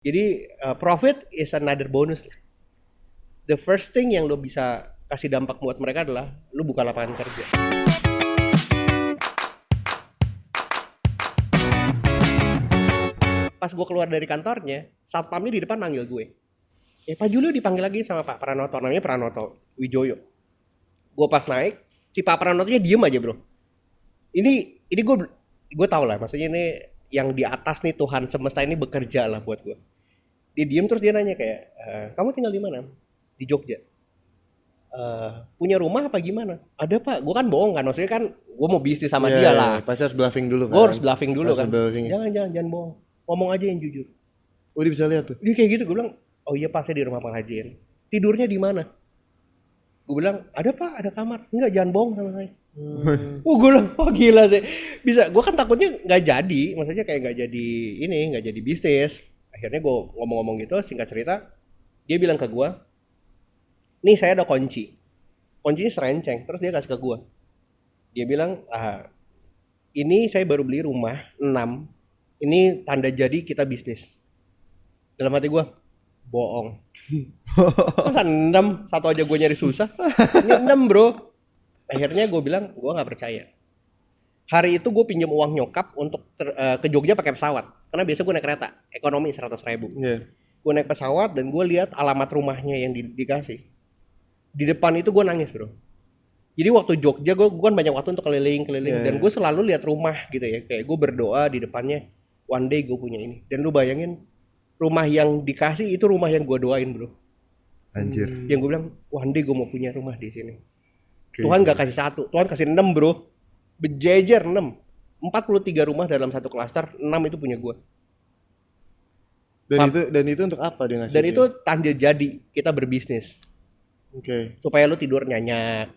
Jadi profit is another bonus. The first thing yang lo bisa kasih dampak buat mereka adalah lo buka lapangan kerja. Pas gue keluar dari kantornya, satpamnya di depan manggil gue. Pak Julio dipanggil lagi sama Pak Pranoto, namanya Pranoto Wijoyo. Gue pas naik, si Pak Pranotonya diem aja bro. Ini gue tau lah, maksudnya ini yang di atas nih Tuhan semesta ini bekerja lah buat gue. Dia diem terus dia nanya kayak, kamu tinggal di mana? Di Jogja. Punya rumah apa gimana? Ada Pak, gue kan bohong kan, maksudnya kan gue mau bisnis sama dia lah. Pasti harus bluffing dulu kan. Gue harus bluffing dulu kan. Bluffing. Jangan bohong, ngomong aja yang jujur. Oh dia bisa lihat tuh. Dia kayak gitu, gue bilang, oh iya Pak saya di rumah pengajian. Tidurnya di mana? Gue bilang, ada Pak, ada kamar. Enggak, jangan bohong sama saya. Gue bilang, oh gila sih. Bisa, gue kan takutnya nggak jadi, maksudnya kayak nggak jadi bisnis. Akhirnya gue ngomong-ngomong gitu, singkat cerita, dia bilang ke gue, nih saya ada kunci. Kuncinya serenceng, terus dia kasih ke gue. Dia bilang, ini saya baru beli rumah 6. Ini tanda jadi kita bisnis. Dalam hati gue, bohong. Masa 6, satu aja gue nyari susah. Ini 6 bro. Akhirnya gue bilang, gue gak percaya. Hari itu gue pinjam uang nyokap untuk ke Jogja pakai pesawat. Karena biasa gue naik kereta, ekonomi 100.000. Gue naik pesawat dan gue lihat alamat rumahnya yang dikasih. Di depan itu gue nangis bro. Jadi waktu Jogja gue kan banyak waktu untuk keliling. Dan gue selalu lihat rumah gitu ya. Kayak gue berdoa di depannya, one day gue punya ini. Dan lu bayangin, rumah yang dikasih itu rumah yang gue doain bro. Anjir. Yang gue bilang, one day gue mau punya rumah di sini. Tuhan gak kasih 1, Tuhan kasih 6 bro. Berjejer 6. 43 rumah dalam satu klaster, 6 itu punya gue. Dan itu untuk apa dia ngasih? Dan itu tanda jadi kita berbisnis. Oke. Supaya lu tidur nyenyak,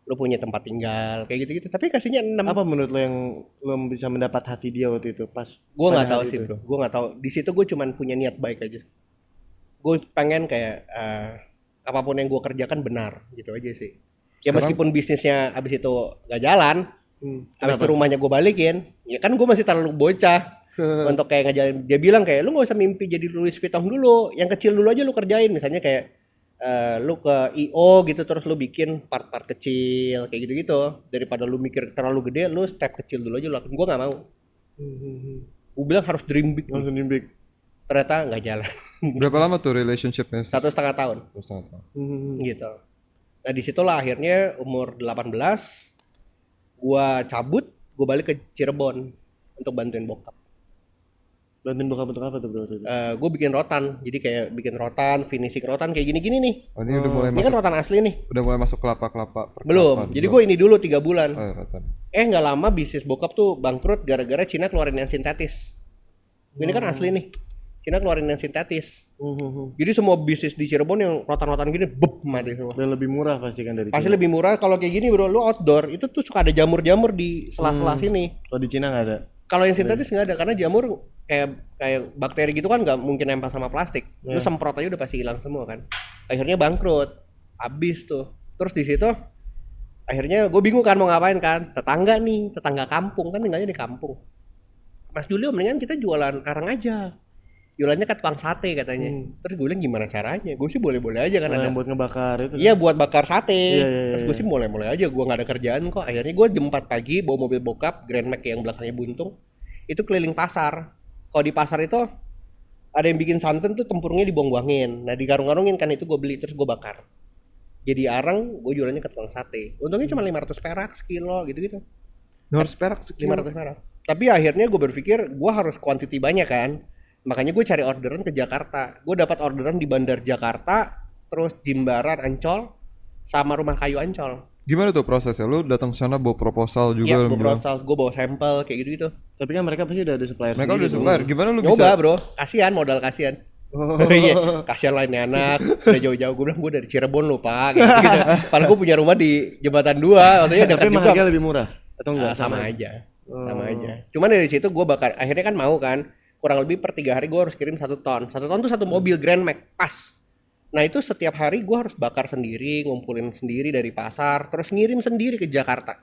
lu punya tempat tinggal, kayak gitu-gitu. Tapi kasihnya 6. Apa menurut lo yang lo bisa mendapat hati dia waktu itu pas? Gue nggak tahu sih bro. Gue nggak tahu. Di situ gue cuman punya niat baik aja. Gue pengen kayak apapun yang gue kerjakan benar, gitu aja sih. Ya meskipun bisnisnya abis itu gak jalan, abis itu rumahnya gue balikin, ya kan gue masih terlalu bocah untuk kayak ngejalanin. Dia bilang kayak lu nggak usah mimpi jadi Louis Vuitton dulu, yang kecil dulu aja lu kerjain. Misalnya kayak lu ke IO gitu terus lu bikin part-part kecil kayak gitu-gitu, daripada lu mikir terlalu gede, lu step kecil dulu aja lu. Gue nggak mau. Gue bilang harus dream big. Langsung dream big. Ternyata nggak jalan. Berapa lama tuh relationshipnya? 1,5 tahun. 1,5 tahun. Gitu. Nah disitulah akhirnya umur 18 gua cabut, gua balik ke Cirebon untuk bantuin bokap. Bantuin bokap untuk apa tuh bro? Gue bikin rotan, jadi kayak bikin rotan, finishing rotan kayak gini-gini nih. Oh, ini udah mulai Ini kan rotan asli nih. udah mulai masuk kelapa-kelapa. Belum, jadi gue ini dulu 3 bulan. Rotan. Nggak lama bisnis bokap tuh bangkrut gara-gara Cina keluarin yang sintetis. Ini kan asli nih, Cina keluarin yang sintetis. Jadi semua bisnis di Cirebon yang rotan-rotan gini, mati semua. Dan lebih murah pasti kan dari Pasti Cina. lebih murah kalau kayak gini bro, lu outdoor itu tuh suka ada jamur-jamur di sela-sela sini. Kalau di Cina nggak ada. Kalau yang sintetis nggak ada karena jamur kayak bakteri gitu kan nggak mungkin nempel sama plastik. Lu semprot aja udah pasti hilang semua kan. Akhirnya bangkrut, habis tuh. Terus di situ akhirnya gue bingung kan mau ngapain kan. Tetangga kampung kan tinggalnya di kampung. Mas Julio mendingan kita jualan arang aja. Jualannya kan tukang sate katanya. Terus gue bilang gimana caranya? Gue sih boleh-boleh aja kan ada. Yang buat ngebakar itu. Iya buat bakar sate. Iya. Terus gue sih mulai aja, gue nggak ada kerjaan kok. Akhirnya gue jam 4 pagi bawa mobil bokap Grand Max yang belakangnya buntung. Itu keliling pasar. Kalau di pasar itu ada yang bikin santan tuh tempurungnya dibuang-buangin. Nah digarung-garungin kan itu gue beli terus gue bakar. Jadi arang gue jualannya ke tukang sate. Untungnya cuma 500 perak sekilo gitu-gitu. 500 perak sekilo. 500 perak. Tapi akhirnya gue berpikir gue harus quantity banyak kan. Makanya gue cari orderan ke Jakarta. Gue dapat orderan di Bandar Jakarta, terus Jimbaran Ancol, sama Rumah Kayu Ancol. Gimana tuh prosesnya? Lu datang ke sana bawa proposal juga? Iya, bawa proposal, gue bawa sampel kayak gitu-gitu. Tapi kan mereka pasti udah ada supplier Mereka sendiri udah supplier. Gimana lu Nyoba bisa? bro, kasihan modal kasihan. Iya, kasihan lainnya anak, udah jauh-jauh. Gue bilang gue dari Cirebon loh pak, gitu. Padahal gue punya rumah di Jembatan 2, maksudnya dekat Tapi juga. harga lebih murah atau enggak? Sama aja. Cuman dari situ gue bakar, akhirnya kan mau kan, kurang lebih per 3 hari gue harus kirim 1 ton. 1 ton tuh 1 mobil Grand Max, pas. Nah itu setiap hari gue harus bakar sendiri, ngumpulin sendiri dari pasar, terus ngirim sendiri ke Jakarta.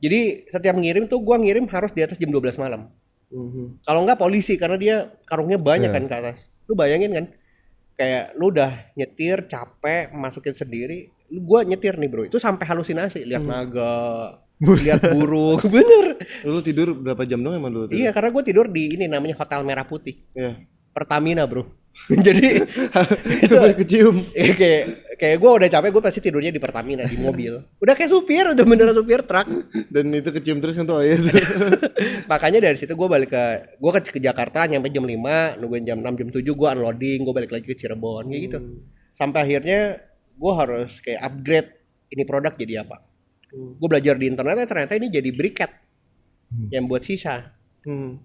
Jadi setiap ngirim tuh gue ngirim harus di atas jam 12 malam. Kalau enggak polisi karena dia karungnya banyak kan ke atas. Lu bayangin kan, kayak lu udah nyetir capek masukin sendiri, gua nyetir nih bro, itu sampai halusinasi lihat naga, lihat burung. Bener. Lu tidur berapa jam dong emang dulu? Iya, karena gue tidur di ini namanya Hotel Merah Putih, Iya. Pertamina bro. Jadi Itu kecium. kayak gue udah capek, gue pasti tidurnya di Pertamina di mobil. Udah kayak supir, udah beneran supir truk. Dan itu kecium terus kan tuh air. Makanya dari situ gue balik ke Jakarta, nyampe jam 5, nungguin jam 6, jam 7 gue unloading, gue balik lagi ke Cirebon kayak gitu. Sampai akhirnya gue harus kayak upgrade ini produk jadi apa. Gue belajar di internet, ternyata ini jadi briquette yang buat sisa.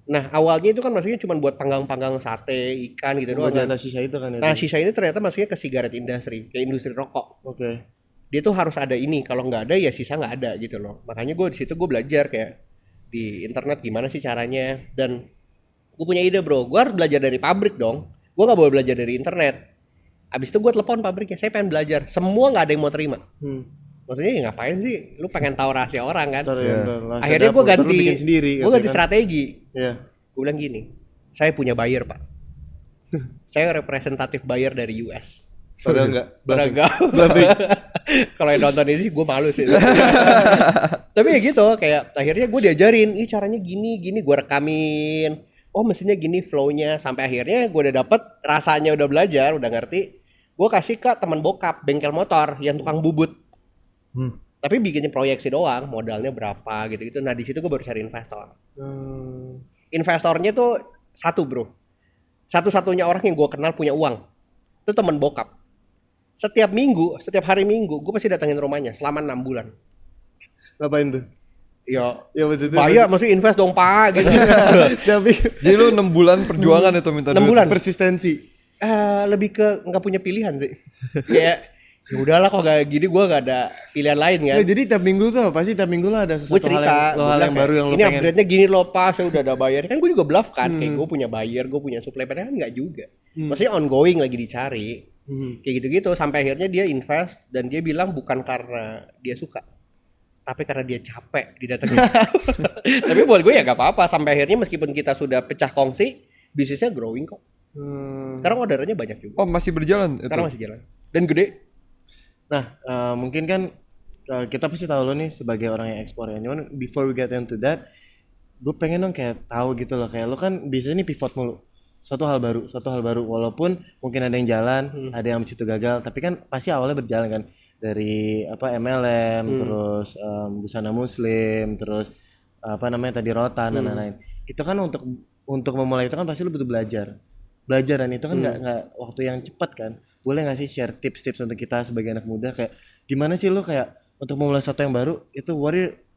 Nah awalnya itu kan maksudnya cuma buat panggang-panggang sate, ikan gitu doang kan. Buat sisa itu kan. Nah sisa ini ternyata masuknya ke cigarette industry, ke industri rokok. Oke. Dia tuh harus ada ini, kalau nggak ada ya sisa nggak ada gitu loh. Makanya gue di situ gue belajar kayak di internet gimana sih caranya, dan gue punya ide bro, gue harus belajar dari pabrik dong. Gue nggak boleh belajar dari internet. Abis itu gue telepon pabriknya, saya pengen belajar. Semua nggak ada yang mau terima. Maksudnya ya ngapain sih? Lu pengen tahu rahasia orang kan? Akhirnya gue ganti strategi. Iya. Gue bilang gini, saya punya buyer pak. Saya representatif buyer dari US. Padahal enggak. Kalau yang nonton ini gue malu sih. Tapi ya gitu, kayak akhirnya gue diajarin, ih caranya gini, gue rekamin. Oh mesinnya gini flow-nya. Sampai akhirnya gue udah dapet rasanya, udah belajar, udah ngerti. Gue kasih ke teman bokap, bengkel motor yang tukang bubut. Tapi bikinnya proyeksi doang, modalnya berapa gitu-gitu. Nah di situ gue baru cari investor. Investornya tuh satu bro, satu-satunya orang yang gue kenal punya uang, itu teman bokap. Setiap hari minggu, gue pasti datengin rumahnya selama 6 bulan. Ngapain tuh? Ya maksudnya bayar, maksudnya invest dong pak gitu. Tapi Jadi lu 6 bulan perjuangan itu minta 6 duit. bulan. persistensi. Lebih ke nggak punya pilihan sih. Kayak ya udahlah kok gak gini, gue gak ada pilihan lain kan. Nah, jadi tiap minggu tuh pasti tiap minggu lah ada Gue sesuatu cerita, hal yang baru yang lu ini pengen. upgrade-nya gini loh pak, saya udah ada bayar. Kan gue juga bluff kan, kayak gue punya buyer, gue punya supply, padahal kan nggak juga. Maksudnya ongoing lagi dicari, kayak gitu-gitu. Sampai akhirnya dia invest dan dia bilang bukan karena dia suka, tapi karena dia capek didatengin. Tapi buat gue ya gak apa-apa. Sampai akhirnya meskipun kita sudah pecah kongsi, bisnisnya growing kok. Sekarang orderannya banyak juga. Oh, masih berjalan itu. Sekarang masih jalan dan gede. Nah, mungkin kan kita pasti tahu lo nih sebagai orang yang ekspor ya. Cuman before we get into that, gue pengen dong kayak tahu gitu loh, kayak lo kan biasanya nih pivot mulu. Suatu hal baru walaupun mungkin ada yang jalan, ada yang di situ gagal, tapi kan pasti awalnya berjalan kan dari apa MLM, terus busana muslim, terus apa namanya tadi rotan dan lain-lain. Itu kan untuk memulai itu kan pasti lo butuh belajar dan itu kan nggak waktu yang cepat kan. Boleh nggak sih share tips-tips untuk kita sebagai anak muda, kayak gimana sih lo kayak untuk memulai sesuatu yang baru itu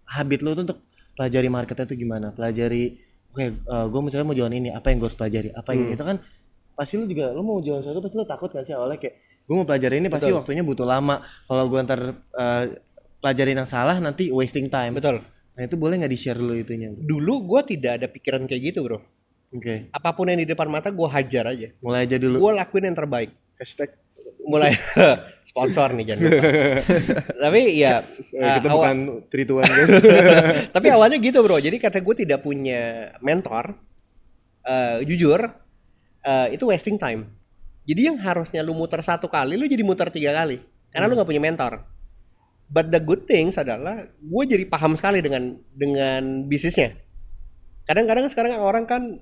habit lo tuh untuk pelajari marketnya tuh gimana, pelajari gue misalnya mau jualan ini, apa yang gue harus pelajari, apa yang itu kan pasti lo mau jualan sesuatu pasti lo takut kan sih awalnya, kayak gue mau pelajari ini pasti waktunya butuh lama, kalau gue ntar pelajarin yang salah nanti wasting time. Betul. Nah itu boleh nggak di share dulu itunya? Dulu gue tidak ada pikiran kayak gitu bro. Oke. Apapun yang di depan mata gue hajar aja. Mulai aja dulu. Gue lakuin yang terbaik. Mulai sponsor nih jangan lupa. Tapi ya kita bukan 3-2 guys. tapi awalnya gitu bro. Jadi karena gue tidak punya mentor, jujur itu wasting time. Jadi yang harusnya lu muter 1 kali, lu jadi muter 3 kali karena lu nggak punya mentor. But the good things adalah gue jadi paham sekali dengan bisnisnya. Kadang-kadang sekarang orang kan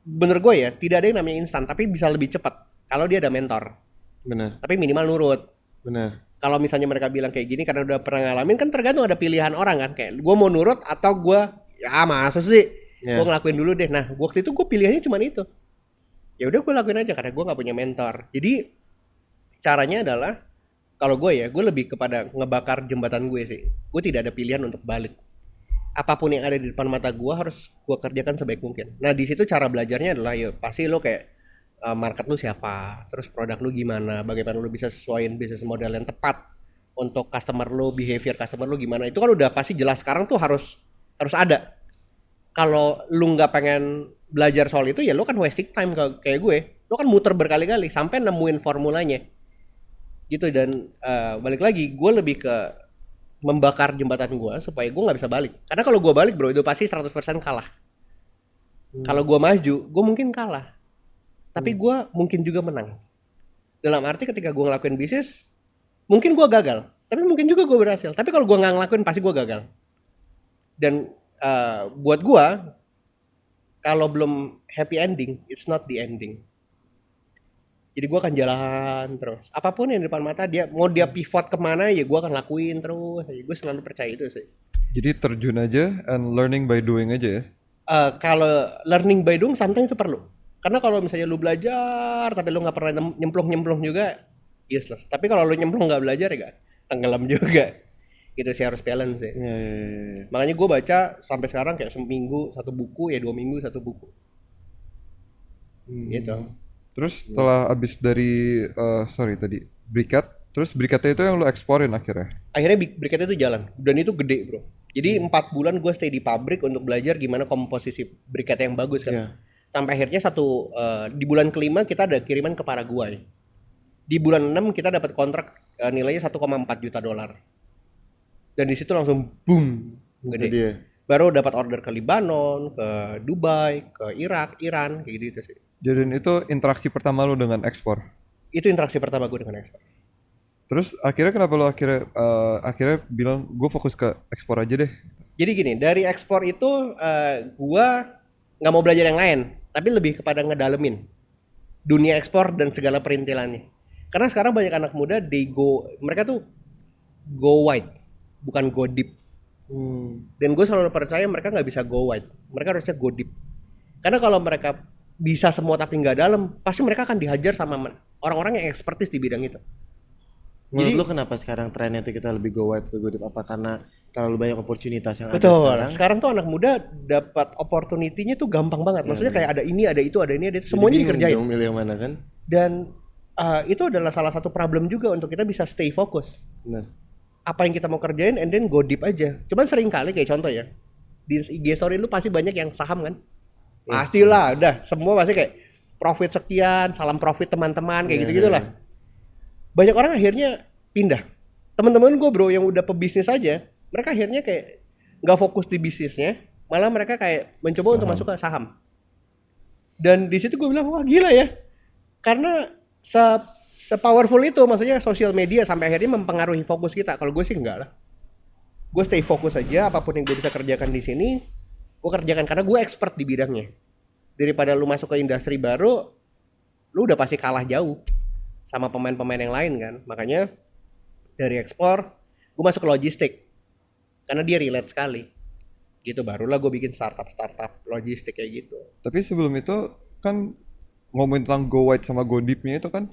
bener gue ya, tidak ada yang namanya instan, tapi bisa lebih cepat kalau dia ada mentor. Benar. Tapi minimal nurut. Benar. Kalau misalnya mereka bilang kayak gini karena udah pernah ngalamin, kan tergantung, ada pilihan orang kan, kayak gue mau nurut atau gue ya masa sih gue ngelakuin dulu deh. Nah waktu itu gue pilihannya cuma itu. Ya udah gue lakuin aja karena gue nggak punya mentor. Jadi caranya adalah kalau gue ya, gue lebih kepada ngebakar jembatan gue sih. Gue tidak ada pilihan untuk balik. Apapun yang ada di depan mata gue harus gue kerjakan sebaik mungkin. Nah di situ cara belajarnya adalah ya pasti lo kayak market lu siapa, terus produk lu gimana, bagaimana lu bisa sesuaiin bisnis model yang tepat untuk customer lu, behavior customer lu gimana. Itu kan udah pasti jelas, sekarang tuh harus ada. Kalau lu nggak pengen belajar soal itu ya lo kan wasting time kayak gue. Lo kan muter berkali-kali sampai nemuin formulanya. Gitu. Dan balik lagi gue lebih ke membakar jembatan gue supaya gue nggak bisa balik. Karena kalau gue balik bro itu pasti 100% kalah. Kalau gue maju gue mungkin kalah, tapi gue mungkin juga menang. Dalam arti ketika gue ngelakuin bisnis, mungkin gue gagal, tapi mungkin juga gue berhasil. Tapi kalau gue nggak ngelakuin, pasti gue gagal. Dan buat gue, kalau belum happy ending, it's not the ending. Jadi gue akan jalan terus. Apapun yang di depan mata dia, mau dia pivot kemana ya gue akan lakuin terus. Gue selalu percaya itu sih. Jadi terjun aja and learning by doing aja ya. Kalau learning by doing sometimes itu perlu. Karena kalau misalnya lu belajar tapi lu nggak pernah nyemplung juga, useless. Tapi kalau lu nyemplung nggak belajar ya tenggelam juga. Gitu sih, harus balance sih. Makanya gue baca sampai sekarang kayak seminggu satu buku, ya 2 minggu satu buku. Gitu. Terus setelah abis dari briket, terus briketnya itu yang lu eksporin akhirnya. Akhirnya briketnya itu jalan dan itu gede bro. Jadi 4 bulan gue stay di pabrik untuk belajar gimana komposisi briket yang bagus kan. Sampai akhirnya di bulan kelima kita ada kiriman ke Paraguay. Di bulan 6 kita dapat kontrak nilainya 1,4 juta dolar. Dan di situ langsung boom, gede. Baru dapat order ke Lebanon, ke Dubai, ke Irak, Iran, kayak gitu sih. Jadi itu interaksi pertama lu dengan ekspor. Itu interaksi pertama gue dengan ekspor. Terus akhirnya kenapa lu akhirnya bilang gue fokus ke ekspor aja deh. Jadi gini, dari ekspor itu gue nggak mau belajar yang lain, tapi lebih kepada ngedalemin dunia ekspor dan segala perintilannya. Karena sekarang banyak anak muda mereka tuh go wide, bukan go deep. Dan gue selalu percaya mereka nggak bisa go wide, mereka harusnya go deep. Karena kalau mereka bisa semua tapi nggak dalam, pasti mereka akan dihajar sama orang-orang yang expertise di bidang itu. Menurut lu kenapa sekarang trennya tuh kita lebih go wide, go deep? Apa karena terlalu banyak opportunitas yang ada Betul. sekarang? Sekarang tuh anak muda dapat opportunity-nya tuh gampang banget. Maksudnya kayak ada ini, ada itu, semuanya dikerjain. Jadi milih yang mana kan? Dan itu adalah salah satu problem juga untuk kita bisa stay fokus. Benar. Apa yang kita mau kerjain and then go deep aja. Cuman sering kali kayak contoh ya, di IG story lu pasti banyak yang saham kan? Pastilah, udah semua pasti kayak profit sekian, salam profit teman-teman, kayak gitu-gitulah. Banyak orang akhirnya pindah. Teman-teman gue bro yang udah pebisnis aja, mereka akhirnya kayak nggak fokus di bisnisnya, malah mereka kayak mencoba untuk masuk ke saham. Dan di situ gue bilang wah gila ya, karena se-powerful itu, maksudnya sosial media sampai akhirnya mempengaruhi fokus kita. Kalau gue sih enggak lah, gue stay fokus aja, apapun yang gue bisa kerjakan di sini, gue kerjakan karena gue expert di bidangnya. Daripada lu masuk ke industri baru, lu udah pasti kalah jauh sama pemain-pemain yang lain kan. Makanya dari ekspor gue masuk ke logistik karena dia relate sekali gitu. Barulah gue bikin startup logistik kayak gitu. Tapi sebelum itu kan ngomongin tentang go wide sama go deepnya itu kan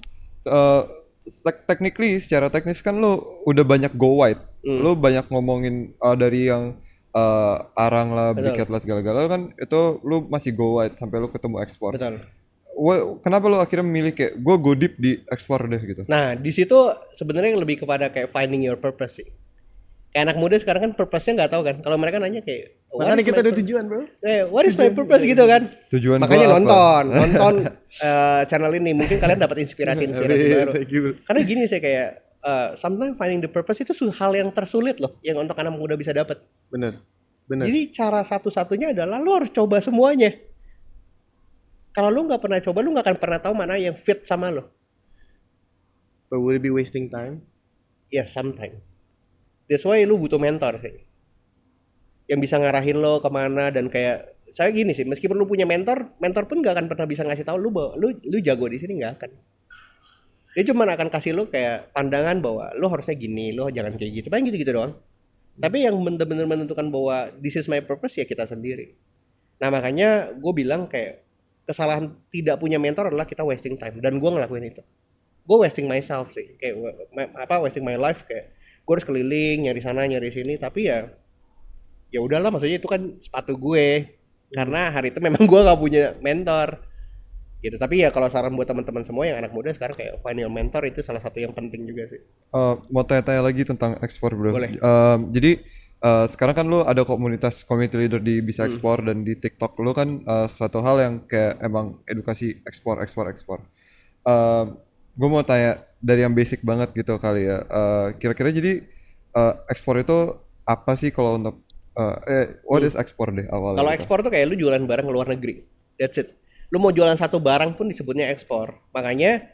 secara teknis kan lo udah banyak go wide. Lo banyak ngomongin dari yang arang lah, briket lah segala-gala kan, itu lo masih go wide sampai lo ketemu ekspor. Betul. Kenapa lo akhirnya milih kayak gue go deep di ekspor deh gitu? Nah di situ sebenarnya lebih kepada kayak finding your purpose sih. Kayak anak muda sekarang kan purpose-nya nggak tahu kan. Kalau mereka nanya kayak makanya kita ada tujuan bro. What is my purpose gitu kan. Tujuan makanya gua nonton channel ini, mungkin kalian dapat inspirasi baru. Karena gini sih kayak sometimes finding the purpose itu hal yang tersulit loh, yang untuk anak muda bisa dapat. Bener. Jadi cara satu-satunya adalah lo harus coba semuanya. Kalau lo nggak pernah coba, lo nggak akan pernah tahu mana yang fit sama lo. But would it be wasting time? Ya, sometimes. That's why lo butuh mentor sih. Yang bisa ngarahin lo kemana, dan kayak saya gini sih, meskipun lo punya mentor pun nggak akan pernah bisa ngasih tahu lo bahwa lo jago di sini, nggak akan. Dia cuma akan kasih lo kayak pandangan bahwa lo harusnya gini, lo jangan kayak gitu, paling gitu-gitu doang. Tapi yang benar-benar menentukan bahwa this is my purpose ya kita sendiri. Nah makanya gue bilang kayak kesalahan tidak punya mentor adalah kita wasting time, dan gue ngelakuin itu. Gue wasting myself sih, kayak wasting my life, kayak gue harus keliling nyari sana nyari sini, tapi ya udahlah, maksudnya itu kan sepatu gue, karena hari itu memang gue nggak punya mentor gitu. Tapi ya kalau saran buat teman-teman semua yang anak muda sekarang, kayak find your mentor itu salah satu yang penting juga sih. Mau tanya-tanya lagi tentang ekspor bro. Boleh. Jadi sekarang kan lu ada komunitas community leader di Bisa Ekspor, dan di TikTok lu kan satu hal yang kayak emang edukasi ekspor. Gue mau tanya dari yang basic banget gitu kali ya. Kira-kira jadi ekspor itu apa sih kalau untuk what is ekspor deh awalnya? Kalau gitu? ekspor tuh kayak lu jualan barang ke luar negeri, that's it. Lu mau jualan satu barang pun disebutnya ekspor. Makanya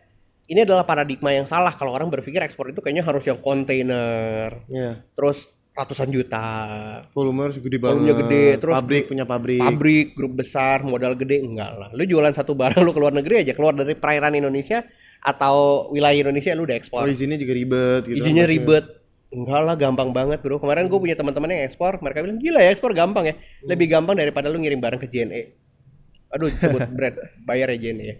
ini adalah paradigma yang salah kalau orang berpikir ekspor itu kayaknya harus yang kontainer, Iya. terus ratusan juta, Volumenya segede banget. volumenya gede, terus pabrik punya pabrik. pabrik, grup besar, modal gede, enggak lah. Lu jualan satu barang lu keluar negeri aja, keluar dari perairan Indonesia atau wilayah Indonesia lu udah ekspor. Oh, izinnya juga ribet gitu. Izinnya ribet. Enggak lah, gampang banget bro. Kemarin gue punya teman-teman yang ekspor, mereka bilang gila ya ekspor gampang ya. Lebih gampang daripada lu ngirim barang ke JNE. Aduh, sebut brand, bayar ya JNE ya.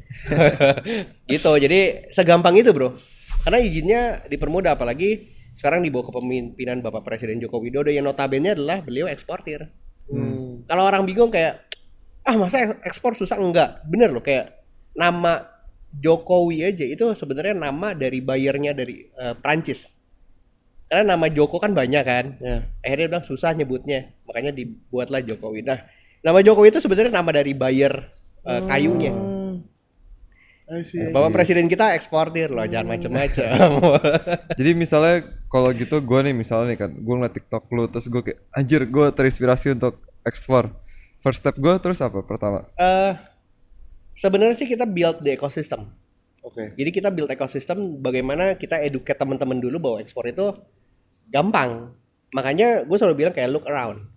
Gitu, jadi segampang itu bro. Karena izinnya dipermudah, apalagi sekarang di bawah kepemimpinan Bapak Presiden Joko Widodo yang notabene adalah beliau eksportir. Kalau orang bingung kayak, masa ekspor susah? Enggak, bener loh, kayak nama Jokowi aja itu sebenarnya nama dari bayarnya dari Prancis. Karena nama Joko kan banyak kan. Ya. Akhirnya dia bilang susah nyebutnya. Makanya dibuatlah Jokowi. Nah, nama Jokowi itu sebenarnya nama dari buyer kayunya. I see. Bapak Presiden kita eksportir loh, jangan macam-macam. Jadi misalnya kalau gitu gue nih misalnya nih kan, gue ngeliat TikTok lu terus gue kayak anjir gue terinspirasi untuk ekspor. First step gue terus apa pertama? Sebenarnya sih kita build the ecosystem. Oke. Jadi kita build ekosistem bagaimana kita educate teman-teman dulu bahwa ekspor itu gampang. Makanya gue selalu bilang kayak look around.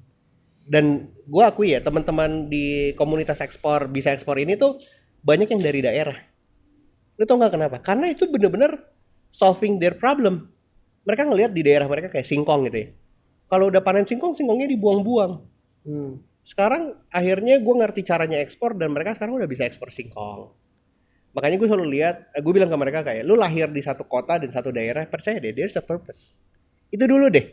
Dan gue akui ya teman-teman di komunitas ekspor bisa ekspor ini tuh banyak yang dari daerah. Lu tau gak kenapa? Karena itu bener-bener solving their problem. Mereka ngelihat di daerah mereka kayak singkong gitu ya. Kalau udah panen singkong, singkongnya dibuang-buang. Sekarang akhirnya gue ngerti caranya ekspor dan mereka sekarang udah bisa ekspor singkong. Makanya gue selalu lihat, gue bilang ke mereka kayak, lu lahir di satu kota dan satu daerah, percaya deh, there's a purpose. Itu dulu deh.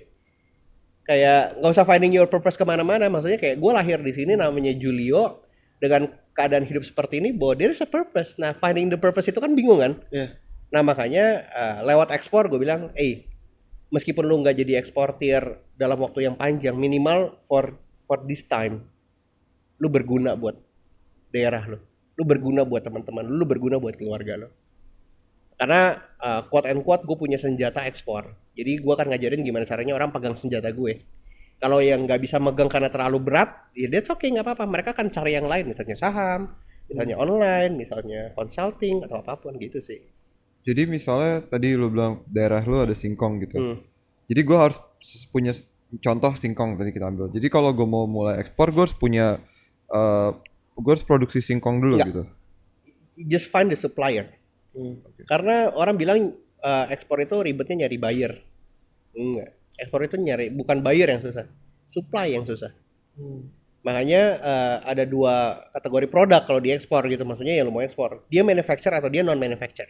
Kayak nggak usah finding your purpose kemana-mana. Maksudnya kayak gue lahir di sini namanya Julio dengan keadaan hidup seperti ini, bahwa there's a purpose. Nah, finding the purpose itu kan bingung kan? Iya. Nah makanya lewat ekspor gue bilang, meskipun lu nggak jadi eksportir dalam waktu yang panjang, minimal for this time, lu berguna buat daerah lu berguna buat teman-teman lu berguna buat keluarga lu. Karena quote and quote gue punya senjata ekspor. Jadi gue akan ngajarin gimana caranya orang pegang senjata gue. Kalau yang nggak bisa megang karena terlalu berat, ya that's okay, nggak apa-apa. Mereka akan cari yang lain, misalnya saham, misalnya online, misalnya consulting atau apapun gitu sih. Jadi misalnya tadi lu bilang daerah lu ada singkong gitu. Jadi gue harus punya contoh singkong tadi kita ambil. Jadi kalau gue mau mulai ekspor gue harus punya gue harus produksi singkong dulu Enggak. gitu. Just find the supplier. Karena orang bilang ekspor itu ribetnya nyari buyer. Enggak. Ekspor itu bukan buyer yang susah, supply yang susah. Makanya ada dua kategori produk kalau diekspor gitu. Maksudnya ya lu mau ekspor, dia manufacture atau dia non manufacture.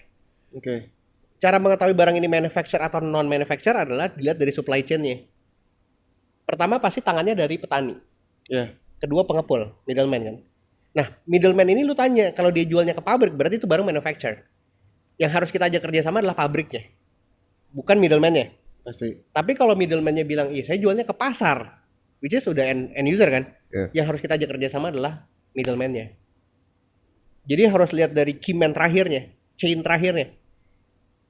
Oke. Cara mengetahui barang ini manufacture atau non manufacture adalah dilihat dari supply chain-nya. Pertama pasti tangannya dari petani. Ya. Kedua pengepul, middleman kan. Nah, middleman ini lu tanya, kalau dia jualnya ke pabrik berarti itu barang manufacture. Yang harus kita ajak kerjasama adalah pabriknya, bukan middleman-nya. Pasti. Tapi kalau middleman-nya bilang, iya saya jualnya ke pasar, which is udah end user kan. Yang harus kita ajak kerjasama adalah middleman-nya. Jadi harus lihat dari key man terakhirnya, chain terakhirnya.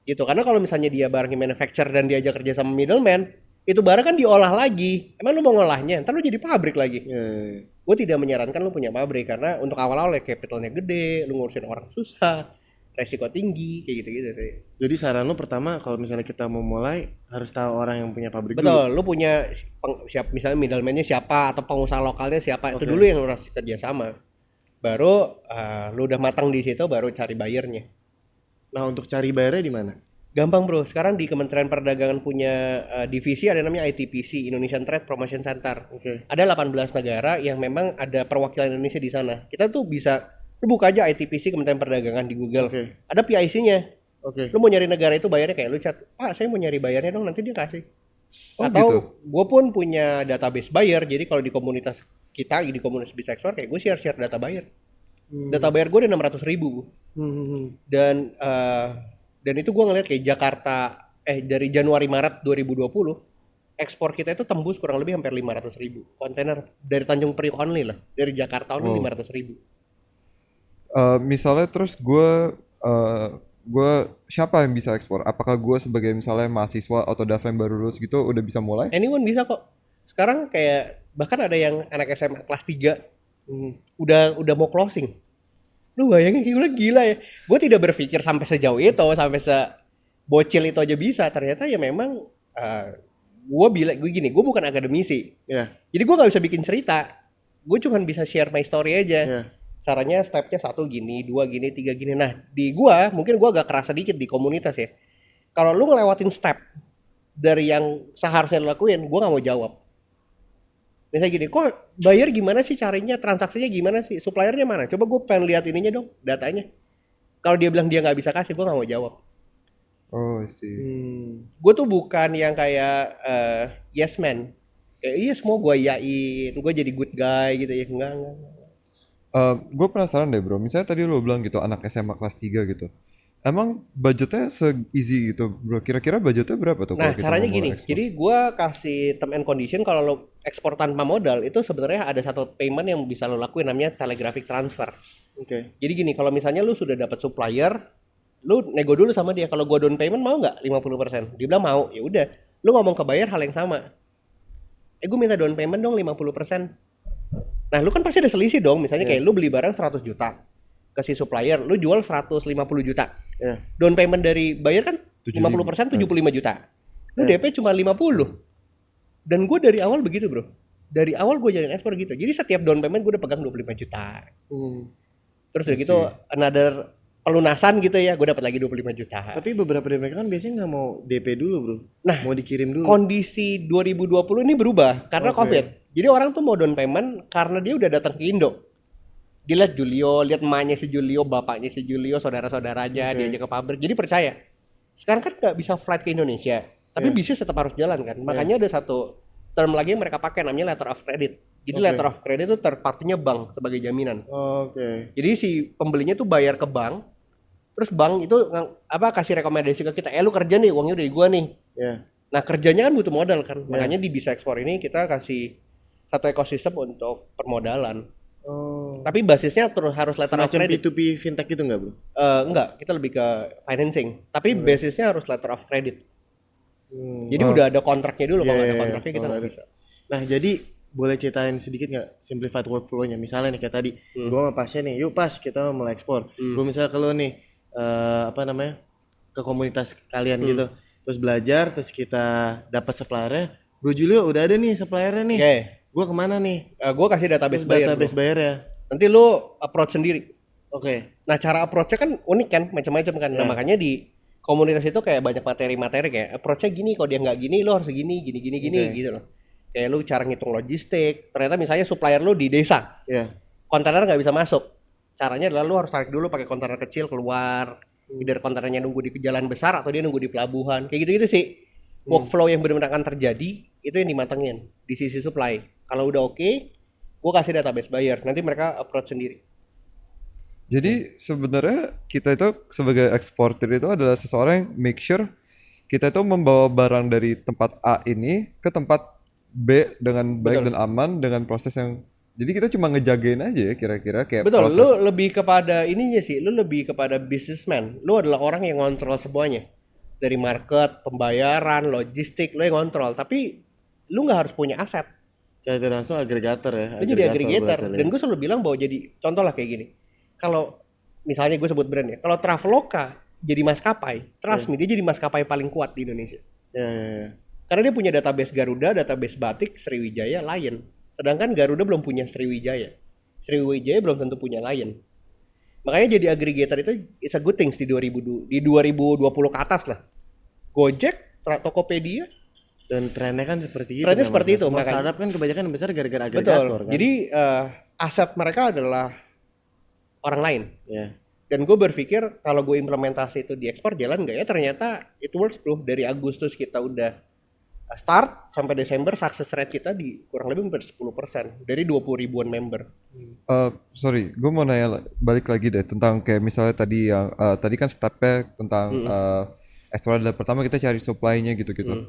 Gitu, karena kalau misalnya dia barangnya manufacture dan diajak kerja sama middleman, itu barang kan diolah lagi. Emang lu mau ngolahnya, ntar lu jadi pabrik lagi. Gue tidak menyarankan lu punya pabrik, karena untuk awal-awal ya capitalnya gede, lu ngurusin orang susah, resiko tinggi, kayak gitu-gitu sih. Jadi saran lu pertama kalau misalnya kita mau mulai harus tahu orang yang punya pabrik Betul, dulu. lu punya misalnya middleman-nya siapa atau pengusaha lokalnya siapa, itu dulu yang lu harus kerja sama. Baru lu udah matang di situ, baru cari buyernya. Nah, untuk cari bayarnya di mana? Gampang bro, sekarang di Kementerian Perdagangan punya divisi ada namanya ITPC, Indonesian Trade Promotion Center. Ada 18 negara yang memang ada perwakilan Indonesia di sana. Kita tuh bisa, lu buka aja ITPC Kementerian Perdagangan di Google. Ada PIC-nya. Lu mau nyari negara itu bayarnya kayak lu chat, Pak saya mau nyari bayarnya dong, nanti dia kasih. Atau gitu? gue pun punya database buyer, jadi kalau di komunitas kita, di komunitas bisa ekspor, kayak gue share data buyer. Data buyer gue ada 600.000. Dan itu gue ngeliat kayak Jakarta, dari Januari Maret 2020, ekspor kita itu tembus kurang lebih hampir 500.000 kontainer dari Tanjung Priok only lah, dari Jakarta only 500.000. Misalnya terus gue siapa yang bisa ekspor? Apakah gue sebagai misalnya mahasiswa atau Dava yang baru lulus gitu udah bisa mulai? Anyone bisa kok. Sekarang kayak bahkan ada yang anak SMA kelas 3 udah mau closing. Lu bayangin kayak gue bilang, gila ya. Gue tidak berpikir sampai sejauh itu, sampai bocil itu aja bisa. Ternyata ya memang gue gini, gue bukan akademisi. Iya. Jadi gue nggak bisa bikin cerita. Gue cuma bisa share my story aja. Iya. Caranya stepnya 1 gini, 2 gini, 3 gini. Nah di gue mungkin gue agak kerasa dikit di komunitas ya. Kalau lu ngelewatin step dari yang seharusnya lu lakuin, gue nggak mau jawab. Misalnya gini, kok bayar gimana sih caranya, transaksinya gimana sih, suppliernya mana? Coba gue pengen lihat ininya dong, datanya. Kalau dia bilang dia nggak bisa kasih, gue nggak mau jawab. Oh, sih. Gue tuh bukan yang kayak yes man. Kayak iya semua gue yain, gue jadi good guy gitu ya. Enggak. Gue penasaran deh bro, misalnya tadi lo bilang gitu anak SMA kelas 3 gitu. Emang budgetnya se-easy gitu bro? Kira-kira budgetnya berapa tuh? Nah kalau kita caranya mau gini, mulai ekspor? jadi gue kasih term and condition kalau lo ekspor tanpa modal itu sebenarnya ada satu payment yang bisa lo lakuin namanya telegraphic transfer. Oke. Jadi gini, kalau misalnya lu sudah dapat supplier, lu nego dulu sama dia. Kalau gua down payment mau nggak 50%? Dia bilang mau. Ya udah, lu ngomong ke buyer hal yang sama. Gue minta down payment dong 50%. Nah, lu kan pasti ada selisih dong. Misalnya kayak lu beli barang 100 juta ke si supplier, lu jual 150 juta. Iya. Down payment dari buyer kan 75. 50% 75 juta. Lu DP cuma 50. Dan gue dari awal begitu, bro. Dari awal gue jalin ekspor gitu. Jadi setiap down payment gue udah pegang 25 juta. Terus udah gitu another pelunasan gitu ya, gue dapat lagi 25 juta. Tapi beberapa dari mereka kan biasanya nggak mau DP dulu bro. Nah, mau dikirim dulu. Kondisi 2020 ini berubah karena Oke. COVID. Jadi orang tuh mau down payment karena dia udah datang ke Indo. Dia lihat Julio, lihat emaknya si Julio, bapaknya si Julio, saudara-saudaranya, dia aja ke pabrik. Jadi percaya. Sekarang kan nggak bisa flight ke Indonesia, tapi bisnis tetap harus jalan kan. Makanya ada satu term lagi yang mereka pakai namanya letter of credit. Jadi letter of credit itu third party-nya bank sebagai jaminan. Oke. Jadi si pembelinya tuh bayar ke bank, terus bank itu kasih rekomendasi ke kita, lu kerja nih, uangnya udah di gua nih. Ya. Nah kerjanya kan butuh modal kan, makanya di Bisa Ekspor ini kita kasih satu ekosistem untuk permodalan. Oh. Tapi basisnya terus harus letter of Semacam credit. P2P fintech gitu nggak bro? Enggak, kita lebih ke financing. Tapi basisnya harus letter of credit. Hmm. Jadi udah ada kontraknya dulu, kalau nggak ada Iya, kontraknya kita kalau nggak ada. bisa. Nah jadi boleh ceritain sedikit nggak simplified workflow-nya? Misalnya nih kayak tadi, gua sama pasnya nih, yuk pas kita mau mulai ekspor. Gua misalnya ke lo nih, ke komunitas kalian gitu, terus belajar, terus kita dapat suppliernya. Bro Julio udah ada nih suppliernya nih. Oke, Gua kemana nih? gue kasih database buyer. Database bayar ya. Nanti lu approach sendiri. Oke. Nah cara approach-nya kan unik kan, macam-macam kan. Nah makanya di komunitas itu kayak banyak materi-materi kayak approach-nya gini, kalau dia nggak gini lo harus gini gitu loh. Kayak lu cara ngitung logistik. Ternyata misalnya supplier lu di desa, Ya. kontainer nggak bisa masuk. Caranya adalah lu harus tarik dulu pakai kontainer kecil keluar. Either kontainernya nunggu di jalan besar atau dia nunggu di pelabuhan. Kayak gitu-gitu sih. Workflow yang benar-benar akan terjadi itu yang dimatengin di sisi supply. Kalau udah oke, gue kasih database buyer. Nanti mereka approach sendiri. Jadi sebenarnya kita itu sebagai eksportir itu adalah seseorang yang make sure kita itu membawa barang dari tempat A ini ke tempat B dengan baik dan aman dengan proses yang jadi kita cuma ngejagain aja ya kira-kira kayak Betul, proses. lu lebih kepada ininya sih, lu lebih kepada businessman. Lu adalah orang yang ngontrol semuanya. Dari market, pembayaran, logistik, lu yang ngontrol. Tapi lu nggak harus punya aset. Secara tidak langsung agregator ya. Lu jadi aggregator. berarti. Dan gue selalu bilang bahwa jadi, contoh lah kayak gini. Kalau misalnya gue sebut brand ya, kalau Traveloka jadi maskapai, trust me, dia jadi maskapai paling kuat di Indonesia. Ya. Karena dia punya database Garuda, database Batik, Sriwijaya, Lion. Sedangkan Garuda belum punya Sriwijaya. Sriwijaya belum tentu punya Lion. Makanya jadi aggregator itu it's a good things di 2020 ke atas lah. Gojek, Tokopedia, Dan trennya kan seperti itu. Trennya kan, seperti Mas. itu, Semua makanya. startup kan kebanyakan besar gara-gara betul. agregator kan. Jadi aset mereka adalah orang lain. Ya. Dan gue berpikir kalau gue implementasi itu di ekspor jalan nggak ya? Ternyata it works bro. Dari Agustus kita udah start sampai Desember success rate kita di kurang lebih hampir 10% dari 20 ribuan member. Sorry, gue mau nanya balik lagi deh tentang kayak misalnya tadi yang tadi kan stepnya tentang ekspor adalah pertama kita cari supply-nya gitu-gitu.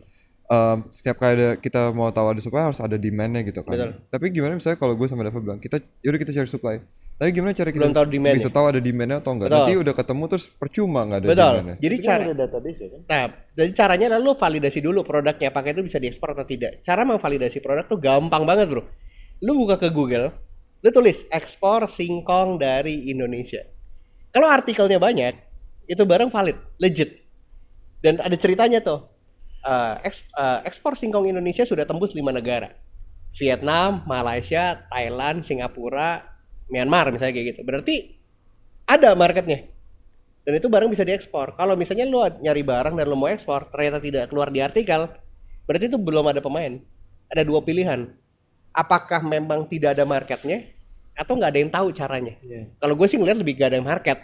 Setiap kali kita mau tahu ada supply harus ada demand-nya gitu kan. Betul. Tapi gimana misalnya kalau gue sama Dava bilang yaudah kita cari supply. Tapi gimana cara kita Belum tahu demand-nya. bisa tahu ada demand-nya atau enggak? Betul. Nanti udah ketemu terus percuma nggak ada Betul. demand-nya. Jadi Tapi kan cara ada database ya kan. Nah, jadi caranya lalu validasi dulu produknya apakah itu bisa diekspor atau tidak. Cara memvalidasi produk tuh gampang banget, bro. Lu buka ke Google, Lu tulis ekspor singkong dari Indonesia. Kalau artikelnya banyak, itu barang valid, legit. Dan ada ceritanya tuh. Ekspor singkong Indonesia sudah tembus 5 negara. Vietnam, Malaysia, Thailand, Singapura, Myanmar misalnya kayak gitu. Berarti ada marketnya. Dan itu barang bisa diekspor. Kalau misalnya lu nyari barang dan lu mau ekspor, ternyata tidak keluar di artikel, berarti itu belum ada pemain. Ada 2 pilihan. Apakah memang tidak ada marketnya, atau nggak ada yang tahu caranya. Kalau gue sih ngeliat lebih gak ada yang market.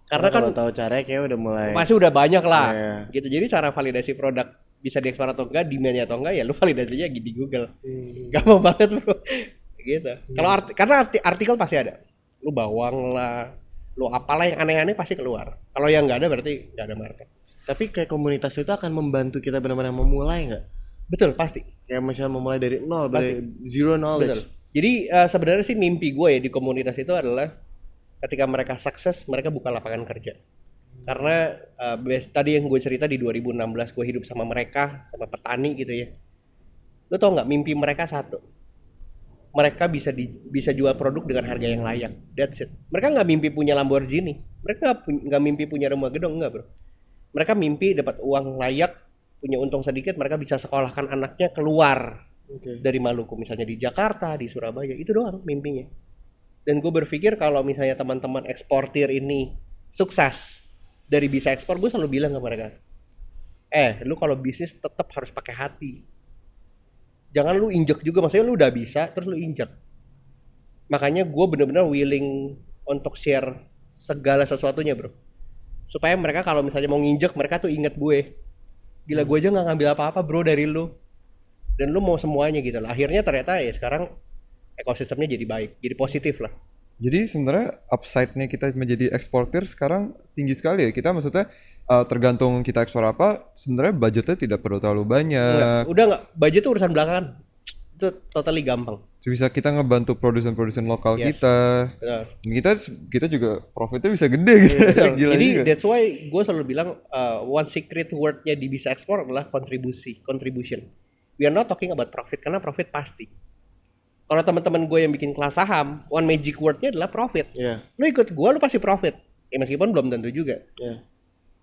Karena kan kalau tahu caranya kayak udah mulai masih udah banyak lah. Iya. Gitu. Jadi cara validasi produk bisa diekspor atau enggak, demand-nya atau enggak, ya lu validasinya di Google. Gampang banget, Bro. Gitu. Kalau karena artikel pasti ada. Lu bawang lah, lu apalah yang aneh-aneh pasti keluar. Kalau yang nggak ada berarti nggak ada market. tapi kayak komunitas itu akan membantu kita benar-benar memulai nggak? Betul, pasti. Kayak misalnya memulai dari nol, dari zero knowledge. Betul. Jadi sebenarnya sih mimpi gue ya di komunitas itu adalah ketika mereka sukses, mereka buka lapangan kerja. Karena tadi yang gue cerita di 2016 gue hidup sama mereka, sama petani gitu ya. Lo tau nggak mimpi mereka satu? Mereka bisa jual produk dengan harga yang layak. That's it. Mereka nggak mimpi punya Lamborghini. Mereka nggak mimpi punya rumah gedung, enggak bro. Mereka mimpi dapat uang layak, punya untung sedikit, mereka bisa sekolahkan anaknya keluar dari Maluku, misalnya di Jakarta, di Surabaya, itu doang mimpinya. Dan gue berpikir kalau misalnya teman-teman eksportir ini sukses dari bisa ekspor, gue selalu bilang ke mereka, lu kalau bisnis tetap harus pakai hati. Jangan lu injek juga, maksudnya lu udah bisa terus lu injek. Makanya gue bener-bener willing untuk share segala sesuatunya bro, supaya mereka kalau misalnya mau nginjek, mereka tuh inget gue. Gila, gue aja nggak ngambil apa-apa bro dari lu, dan lu mau semuanya gitu lah. Akhirnya ternyata ya sekarang ekosistemnya jadi baik, jadi positif lah. Jadi sebenarnya upside-nya kita menjadi eksportir sekarang tinggi sekali ya. Kita maksudnya tergantung kita ekspor apa, sebenarnya budgetnya tidak perlu terlalu banyak. Udah nggak, budget itu urusan belakangan. Itu totally gampang. Bisa kita ngebantu produsen-produsen lokal Yes. kita. Betul. Dan kita juga profitnya bisa gede gitu. Betul. Gila Jadi juga. that's why gue selalu bilang one secret word-nya di bisa ekspor adalah contribution. We are not talking about profit, karena profit pasti. Kalau teman-teman gue yang bikin kelas saham, one magic word-nya adalah profit. Iya. Lu ikut gue, lu pasti profit. Ya meskipun belum tentu juga. Iya.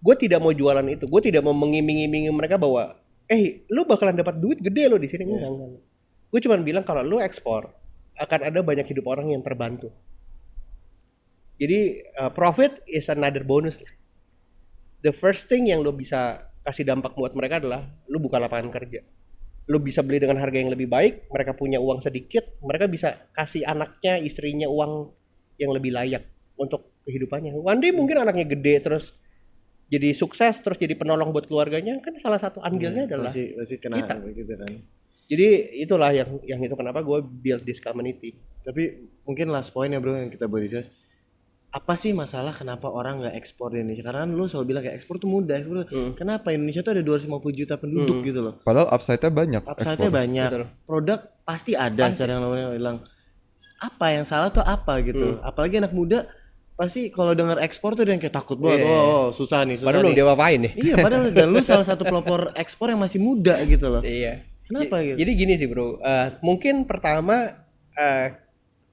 Gue tidak mau jualan itu. Gue tidak mau mengiming-imingi mereka bahwa, lu bakalan dapat duit gede lo di sini. Enggak. Gue cuma bilang kalau lu ekspor, akan ada banyak hidup orang yang terbantu. Jadi profit is another bonus. The first thing yang lu bisa kasih dampak buat mereka adalah lu buka lapangan kerja. Lu bisa beli dengan harga yang lebih baik, mereka punya uang sedikit, mereka bisa kasih anaknya, istrinya uang yang lebih layak untuk kehidupannya. One day mungkin anaknya gede terus jadi sukses, terus jadi penolong buat keluarganya, kan salah satu andilnya adalah masih kena kita. gitu kan. Jadi itulah yang itu kenapa gue build this community. Tapi mungkin last point ya bro yang kita boleh discuss. Apa sih masalah kenapa orang nggak ekspor di Indonesia? Karena kan lu selalu bilang kayak ekspor tuh mudah. Kenapa Indonesia tuh ada 250 juta penduduk gitu loh. Padahal upside-nya banyak. Upside-nya banyak. Betul. Produk pasti ada secara yang namanya bilang. Apa yang salah tuh apa gitu. Apalagi anak muda pasti kalau dengar ekspor tuh dia yang kayak takut banget. Oh, susah nih, susah Padahal belum nih. dia apain nih. Iya, padahal dan lu salah satu pelopor ekspor yang masih muda gitu loh. Iya. Kenapa gitu? Jadi gini sih bro, mungkin pertama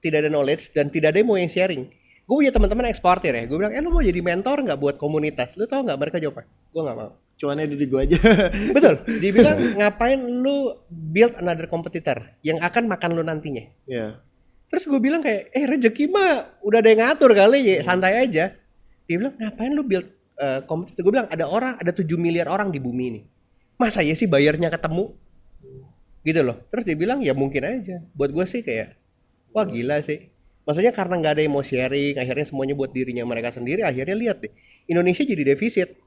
tidak ada knowledge dan tidak ada yang mau yang sharing. Gue punya teman-teman eksportir ya, gue bilang, lu mau jadi mentor nggak buat komunitas? Lu tau nggak mereka jawab apa? Gue nggak mau. Cuannya di gua aja. Betul, dibilang ngapain lu build another competitor yang akan makan lu nantinya. Iya. Terus gue bilang kayak, rezeki mah udah ada yang ngatur kali ya, santai aja. Dia bilang, ngapain lu build kompetitor? Gue bilang, ada 7 miliar orang di bumi ini. Masa ya sih bayarnya ketemu? Gitu loh. Terus dia bilang, ya mungkin aja. Buat gue sih kayak, wah gila sih. Maksudnya karena nggak ada yang mau sharing, akhirnya semuanya buat dirinya mereka sendiri. Akhirnya lihat deh, Indonesia jadi defisit.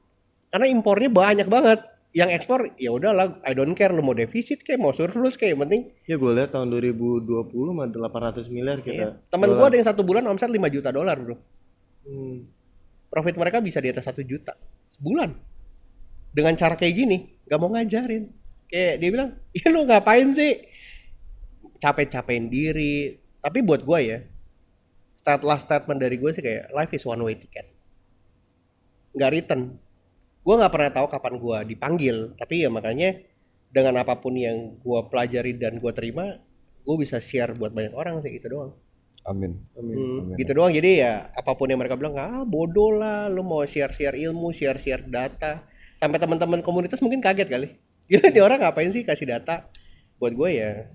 Karena impornya banyak banget. Yang ekspor, ya udahlah, I don't care. Lu mau defisit kayak, mau surplus kayak, yang penting. Ya gue lihat tahun 2020 mah 800 miliar kita. Temen gue ada yang 1 bulan omset 5 juta dolar bro. Profit mereka bisa di atas 1 juta sebulan. Dengan cara kayak gini, gak mau ngajarin. Kayak dia bilang, ya lu ngapain sih? Capek-capekin diri. Tapi buat gue ya, statement dari gue sih kayak, life is one way ticket. Gak return. Gue gak pernah tahu kapan gue dipanggil. Tapi ya makanya, dengan apapun yang gue pelajari dan gue terima, gue bisa share buat banyak orang sih, itu doang. Amin. Gitu doang. Jadi ya apapun yang mereka bilang, bodoh lah, lu mau share ilmu, share data. Sampai teman-teman komunitas mungkin kaget kali. Gila nih orang ngapain sih kasih data? Buat gue ya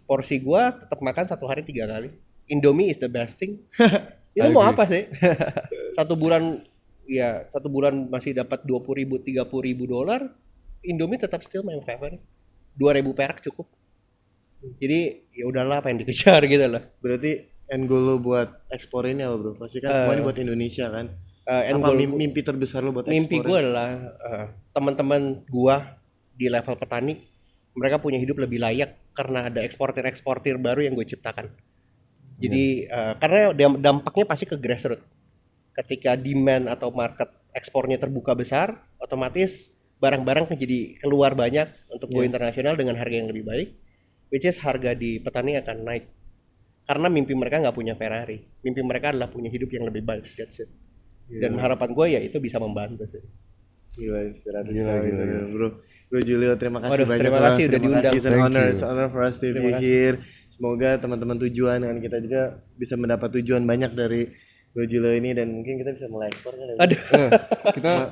porsi gue tetap makan 1 hari 3 kali. Indomie is the best thing. Itu mau apa sih? 1 bulan masih dapat 20.000 $30.000. Indomie tetap still my favorite. 2.000 perak cukup. Jadi ya udahlah apa yang dikejar gitu loh. Berarti end goal lo buat ekspor ini apa bro? Pasti kan semuanya buat Indonesia kan? Apa mimpi terbesar lo buat ekspor? Mimpi gue adalah teman-teman gue di level petani, mereka punya hidup lebih layak karena ada eksportir baru yang gue ciptakan. Jadi karena dampaknya pasti ke grassroots. Ketika demand atau market ekspornya terbuka besar, otomatis barang-barang jadi keluar banyak untuk go internasional dengan harga yang lebih baik. Which is harga di petani akan naik. Karena mimpi mereka nggak punya Ferrari. Mimpi mereka adalah punya hidup yang lebih baik. That's it. Dan harapan gue ya itu bisa membantu sih. Gila, inspiratif sekali bro Julio, terima kasih banyak. Terima kasih udah diundang. It's an honor for us to be here. Semoga teman-teman tujuan dengan kita juga bisa mendapat tujuan banyak dari Bro Julio ini dan mungkin kita bisa mulai ekspor kan. Aduh.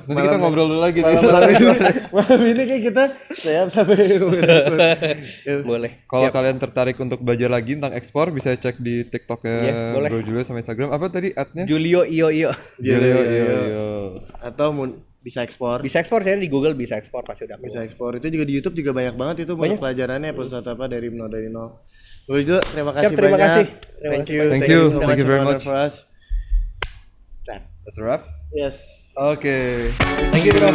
Nanti kita ngobrol dulu lagi nih. Malam ini kayak kita siap sampai Boleh. Kalau kalian tertarik untuk belajar lagi tentang ekspor bisa cek di TikToknya Bro Julio sama Instagram. Apa tadi @-nya? Julio iyo. Julio. Atau bisa ekspor. Bisa ekspor, saya di Google bisa ekspor pasti udah. Bisa ekspor. Itu juga di YouTube juga banyak banget itu banyak pelajarannya episode apa dari nol. Bro Julio, terima kasih terima banyak. kasih. Thank you. Thank you very Honor much. for us. That's a wrap. Yes. Okay. Thank you bro.